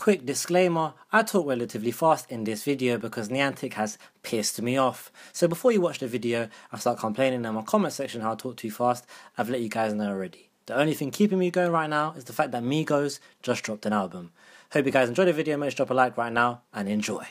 quick disclaimer, I talk relatively fast in this video because NIANTIC has pissed me off. So before you watch the video and start complaining in my comment section how I talk too fast, I've let you guys know already. The only thing keeping me going right now is the fact that Migos just dropped an album. Hope you guys enjoy the video, make sure to drop a like right now and enjoy.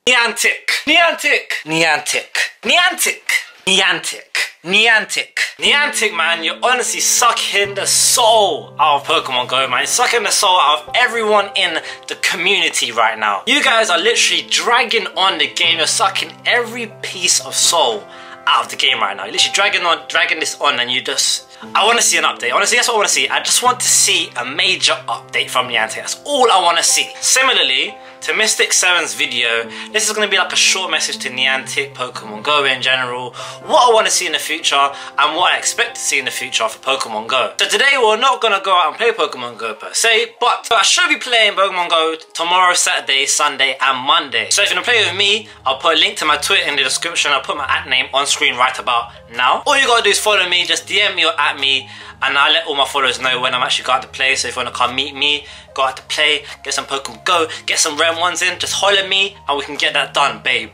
NIANTIC! NIANTIC! NIANTIC! NIANTIC! NIANTIC! NIANTIC! NIANTIC, man, you're honestly sucking the soul out of PokemonGO, man. You're sucking the soul out of everyone in the community right now. You guys are literally dragging on the game. You're sucking every piece of soul out of the game right now. You're literally dragging this on, and you just... I want to see an update. Honestly, that's what I want to see. I just want to see a major update from NIANTIC. That's all I want to see. Similarly to Mystic 7's video, this is going to be like a short message to NIANTIC, PokemonGO in general, what I want to see in the future and what I expect to see in the future for PokemonGO. So today we're not going to go out and play PokemonGO per se, but I should be playing PokemonGO tomorrow, Saturday, Sunday and Monday. So if you want to play with me, I'll put a link to my Twitter in the description. I'll put my @name on screen right about now. All you got to do is follow me, just DM me or @ me, and I'll let all my followers know when I'm actually going to play. So if you want to come meet me, go out to play, get some PokemonGO, get some Rem 1s in, just holler at me and we can get that done, baby.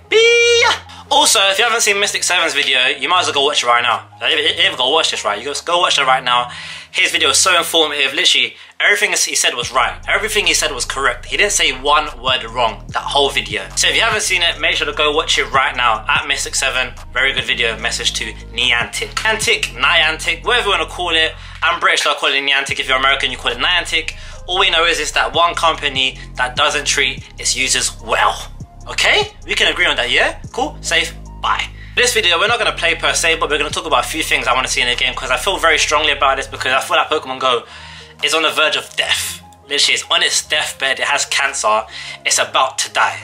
Also, if you haven't seen Mystic 7's video, you might as well go watch it right now. If you haven't got to watch this, right, you just go watch it right now. His video was so informative. Literally, everything he said was right. Everything he said was correct. He didn't say one word wrong that whole video. So if you haven't seen it, make sure to go watch it right now at Mystic 7. Very good video. Message to NIANTIC. NIANTIC, whatever you want to call it. I'm British, so I call it NIANTIC. If you're American, you call it NIANTIC. All we know is that one company that doesn't treat its users well. Okay? We can agree on that, yeah? Cool? Safe? Bye. This video, we're not going to play per se, but we're going to talk about a few things I want to see in the game because I feel very strongly about this because I feel like PokemonGO is on the verge of death. Literally, it's on its deathbed. It has cancer. It's about to die.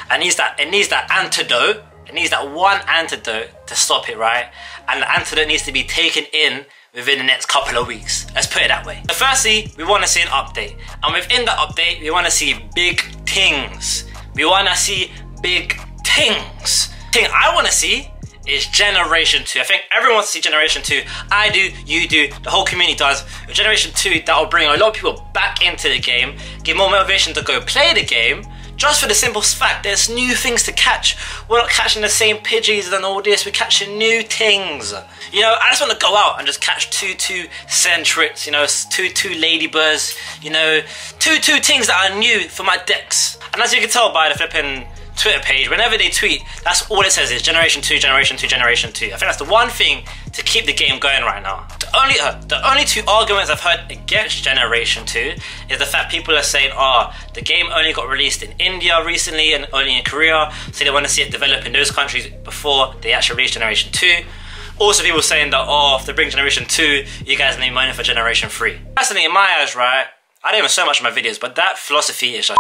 It needs that antidote. It needs that one antidote to stop it, right? And the antidote needs to be taken in within the next couple of weeks. Let's put it that way. So firstly, we want to see an update. And within the update, we want to see big things. We want to see big things. The thing I want to see is Generation 2. I think everyone wants to see Generation 2. I do, you do, the whole community does. With Generation 2, that will bring a lot of people back into the game, give more motivation to go play the game, just for the simple fact there's new things to catch. We're not catching the same Pidgeys and all this, we're catching new things. You know, I just want to go out and just catch two Centrits, you know, two Ladybirds, you know, two things that are new for my decks. And as you can tell by the flipping Twitter page, whenever they tweet, that's all it says is Generation 2, Generation 2, Generation 2. I think that's the one thing to keep the game going right now. The only two arguments I've heard against Generation 2 is the fact people are saying, oh, the game only got released in India recently and only in Korea, so they want to see it develop in those countries before they actually release Generation 2. Also, people saying that, oh, if they bring Generation 2, you guys need money for Generation 3. Personally, in my eyes, right, I don't even so much in my videos, but that philosophy is just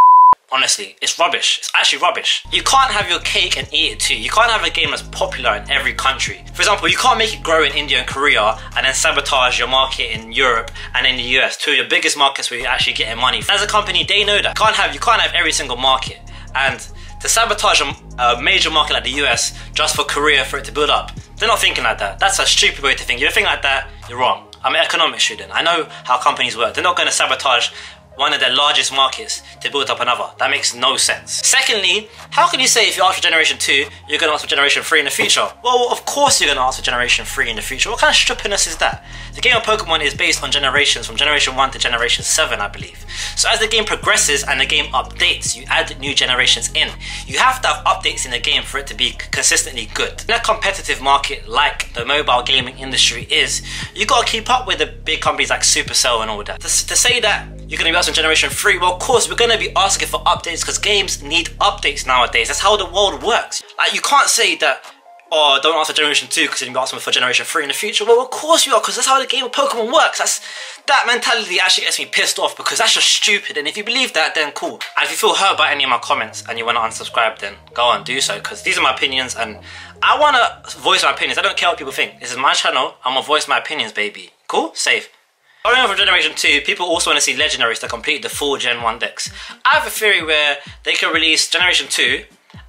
honestly, it's rubbish. It's actually rubbish. You can't have your cake and eat it too. You can't have a game that's popular in every country. For example, you can't make it grow in India and Korea and then sabotage your market in Europe and in the US, two of your biggest markets where you're actually getting money. As a company, they know that. You can't have every single market. And to sabotage a major market like the US just for Korea for it to build up, they're not thinking like that. That's a stupid way to think. If you think like that, you're wrong. I'm an economics student. I know how companies work. They're not going to sabotage one of their largest markets to build up another. That makes no sense. Secondly, how can you say if you ask for Generation 2, you're going to ask for Generation 3 in the future? Well, of course you're going to ask for Generation 3 in the future. What kind of stupidness is that? The game of Pokemon is based on generations, from Generation 1 to Generation 7, I believe. So as the game progresses and the game updates, you add new generations in. You have to have updates in the game for it to be consistently good. In a competitive market like the mobile gaming industry is, you got to keep up with the big companies like Supercell and all that. To say that you're going to be asking Generation 3, well, of course, we're going to be asking for updates because games need updates nowadays. That's how the world works. Like, you can't say that, oh, don't ask for Generation 2 because you're going to be asking for Generation 3 in the future. Well, of course you are, because that's how the game of Pokemon works. That mentality actually gets me pissed off because that's just stupid. And if you believe that, then cool. And if you feel hurt by any of my comments and you want to unsubscribe, then go and do so, because these are my opinions and I want to voice my opinions. I don't care what people think. This is my channel. I'm going to voice my opinions, baby. Cool? Safe. Going on from Generation 2, people also want to see Legendaries to complete the full Gen 1 decks. I have a theory where they can release Generation 2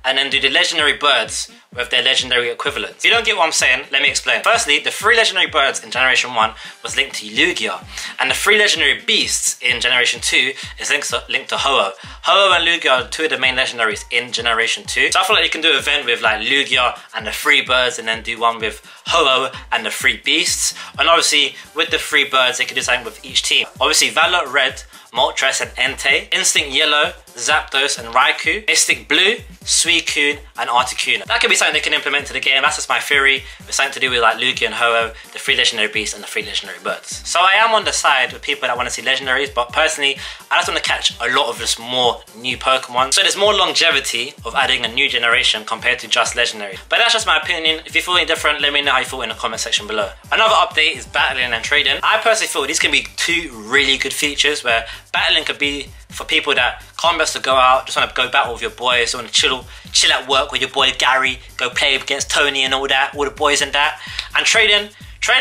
and then do the legendary birds with their legendary equivalents. If you don't get what I'm saying, let me explain. Firstly, the 3 legendary birds in Generation 1 was linked to Lugia, and the 3 legendary beasts in Generation 2 is linked to Ho-Oh. Ho-Oh and Lugia are 2 of the main legendaries in Generation 2. So I feel like you can do an event with like Lugia and the 3 birds, and then do one with Ho-Oh and the 3 beasts. And obviously with the 3 birds, they could do something with each team. Obviously Valor Red, Moltres and Entei, Instinct Yellow, Zapdos and Raikou, Mystic Blue, Suicune and Articuno. That could be something they can implement to the game. That's just my theory. It's something to do with like Lugia and Ho-Oh, the 3 legendary beasts and the 3 legendary birds. So I am on the side with people that want to see legendaries, but personally I just want to catch a lot of just more new Pokemon. So there's more longevity of adding a new generation compared to just legendary. But that's just my opinion. If you feel any different, let me know how you feel in the comment section below. Another update is battling and trading. I personally feel these can be 2 really good features, where battling could be for people that can't best to go out, just want to go battle with your boys, want to chill at work with your boy Gary, go play against Tony and all that, all the boys and that. And trading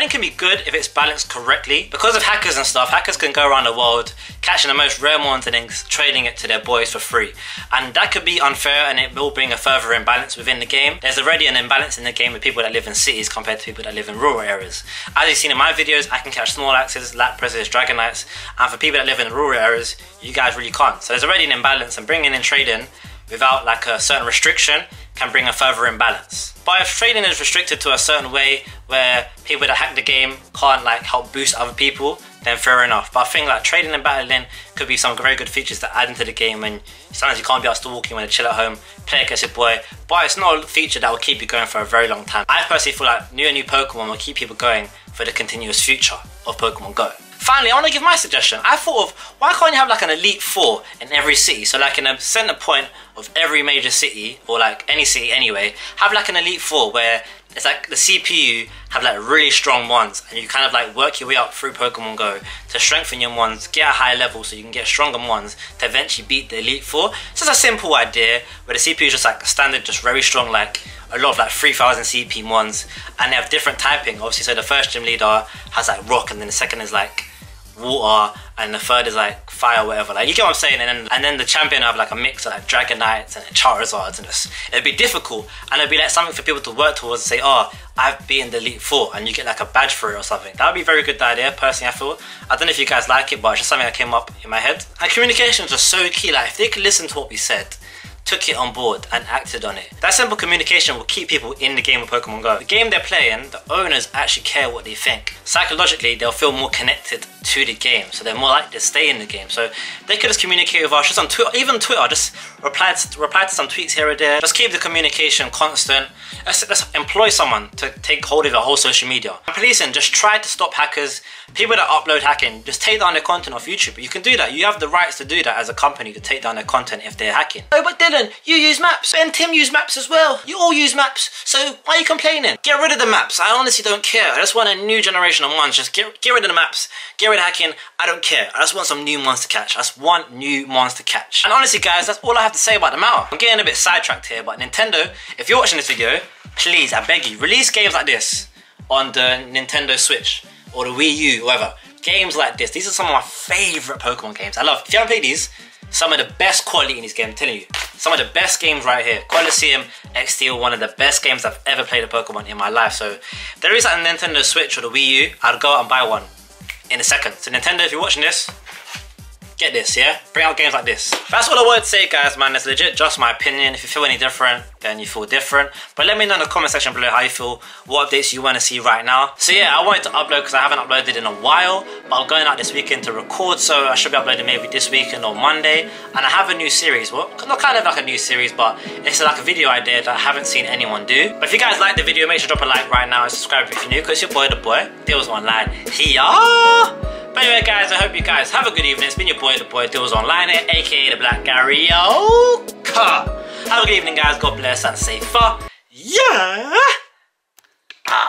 can be good if it's balanced correctly. Because of hackers and stuff, hackers can go around the world catching the most rare ones and then trading it to their boys for free. And that could be unfair, and it will bring a further imbalance within the game. There's already an imbalance in the game with people that live in cities compared to people that live in rural areas. As you've seen in my videos, I can catch Snorlaxes, Laprases, Dragonites, and for people that live in rural areas, you guys really can't. So there's already an imbalance, and bringing in trading without like a certain restriction can bring a further imbalance. But if trading is restricted to a certain way where people that hack the game can't like help boost other people, then fair enough. But I think like trading and battling could be some very good features to add into the game, and sometimes you can't be out stalking when you chill at home, play against your boy. But it's not a feature that will keep you going for a very long time. I personally feel like new Pokemon will keep people going for the continuous future of Pokemon Go. Finally, I want to give my suggestion. I thought of, why can't you have like an Elite 4 in every city? So like in a center point of every major city, or like any city anyway, have like an Elite 4 where it's like the CPU have like really strong ones, and you kind of like work your way up through Pokemon Go to strengthen your ones, get a high level so you can get stronger ones to eventually beat the Elite 4. It's just a simple idea where the CPU is just like standard, just very strong, like a lot of like 3000 CP ones, and they have different typing obviously. So the first gym leader has like rock, and then the second is like water, and the third is like fire, whatever, like you get what I'm saying. And then the champion have like a mix of like Dragonites and Charizards, and it'd be difficult, and it'd be like something for people to work towards and say, oh, I've beaten the Elite 4, and you get like a badge for it or something. That would be a very good idea, personally I feel. I don't know if you guys like it, but it's just something that came up in my head. And communication is just so key. Like if they could listen to what we said, took it on board and acted on it, that simple communication will keep people in the game of Pokemon Go. The game they're playing, the owners actually care what they think. Psychologically, they'll feel more connected to the game, so they're more likely to stay in the game. So they could just communicate with us just on Twitter, even Twitter, just reply to some tweets here or there. Just keep the communication constant. Let's employ someone to take hold of the whole social media. And policing, just try to stop hackers. People that upload hacking, just take down their content off YouTube. You can do that. You have the rights to do that as a company, to take down their content if they're hacking. Oh, but Dylan, you use maps. Ben Tim use maps as well. You all use maps. So why are you complaining? Get rid of the maps. I honestly don't care. I just want a new generation of ones. Just get rid of the maps. Get rid of hacking. I don't care. I just want some new ones to catch. I just want new ones to catch. And honestly, guys, that's all I have to say about the matter. I'm getting a bit sidetracked here, but Nintendo, if you're watching this video, please, I beg you, release games like this on the Nintendo Switch or the Wii U, whatever. Games like this. These are some of my favourite Pokemon games. I love, if you haven't played these, some of the best quality in these games, I'm telling you. Some of the best games right here. Colosseum X Steel, one of the best games I've ever played a Pokemon in my life. So if there is like a Nintendo Switch or the Wii U, I'd go out and buy one in a second. So Nintendo, if you're watching this, get this, yeah? Bring out games like this. That's all I wanted to say, guys, man. It's legit just my opinion. If you feel any different, then you feel different. But let me know in the comment section below how you feel, what updates you want to see right now. So yeah, I wanted to upload because I haven't uploaded in a while, but I'm going out this weekend to record, so I should be uploading maybe this weekend or Monday. And I have a new series, well, not kind of like a new series, but it's like a video idea that I haven't seen anyone do. But if you guys like the video, make sure to drop a like right now and subscribe if you're new, because it's your boy, the boy, DilzOnlineYT. But anyway, guys, I hope you guys have a good evening. It's been your boy, the boy, DilzOnlineYT, aka the Black Gary. Have a good evening, guys. God bless and safe. Yeah.